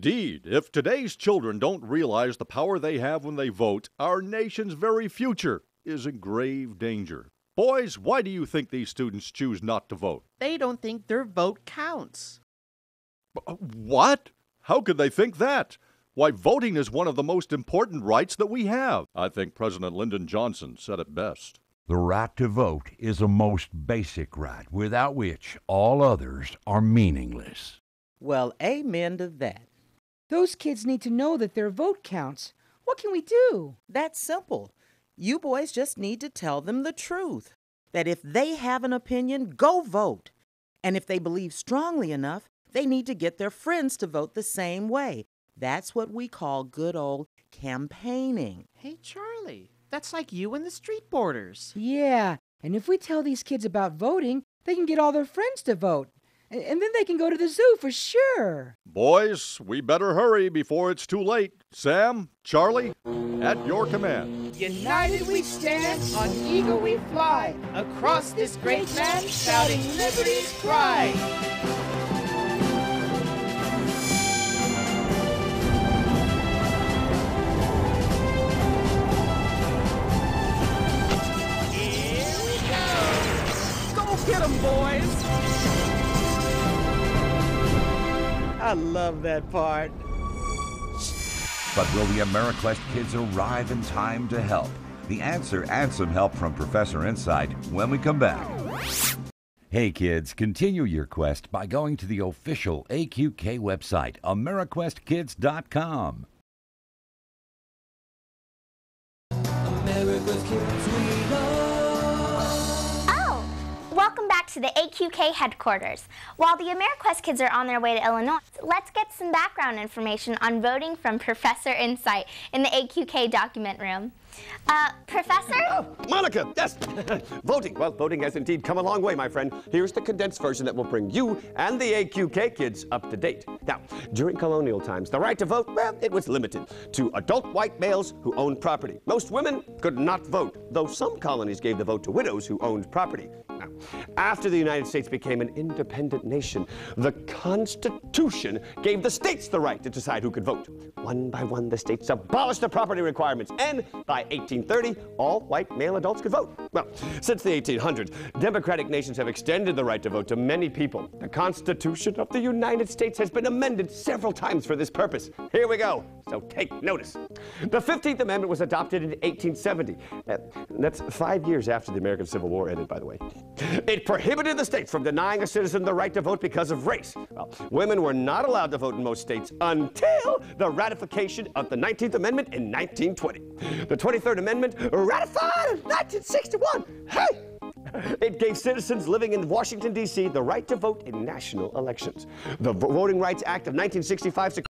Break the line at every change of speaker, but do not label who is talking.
Indeed, if today's children don't realize the power they have when they vote, our nation's very future is in grave danger. Boys, why do you think these students choose not to vote?
They don't think their vote counts.
What? How could they think that? Why, voting is one of the most important rights that we have. I think President Lyndon Johnson said it best.
The right to vote is a most basic right, without which all others are meaningless.
Well, amen to that.
Those kids need to know that their vote counts. What can we do?
That's simple. You boys just need to tell them the truth. That if they have an opinion, go vote. And if they believe strongly enough, they need to get their friends to vote the same way. That's what we call good old campaigning.
Hey, Charlie, that's like you and the street boarders.
Yeah, and if we tell these kids about voting, they can get all their friends to vote. And then they can go to the zoo for sure.
Boys, we better hurry before it's too late. Sam, Charlie, at your command.
United we stand, on eagle we fly, across this great land, shouting liberty's cry. Here we go!
Go get 'em, boys! I love that part.
But will the Ameriquest Kids arrive in time to help? The answer and some help from Professor Insight when we come back. Hey kids, continue your quest by going to the official AQK website, AmeriquestKids.com.
Ameriquest Kids we love.
Oh, welcome back to the AQK headquarters. While the Ameriquest kids are on their way to Illinois, let's get some background information on voting from Professor Insight in the AQK document room. Professor?
Oh, Monica, yes. Voting. Well, voting has indeed come a long way, my friend. Here's the condensed version that will bring you and the AQK kids up to date. Now, during colonial times, the right to vote, well, it was limited to adult white males who owned property. Most women could not vote, though some colonies gave the vote to widows who owned property. Now, after the United States became an independent nation, the Constitution gave the states the right to decide who could vote. One by one, the states abolished the property requirements, and by 1830, all white male adults could vote. Well, since the 1800s, democratic nations have extended the right to vote to many people. The Constitution of the United States has been amended several times for this purpose. Here we go, so take notice. The 15th Amendment was adopted in 1870. That's 5 years after the American Civil War ended, by the way. It prohibited the states from denying a citizen the right to vote because of race. Well, women were not allowed to vote in most states until the ratification of the 19th Amendment in 1920. The 23rd Amendment, ratified in 1961. Hey! It gave citizens living in Washington, D.C. the right to vote in national elections. The Voting Rights Act of 1965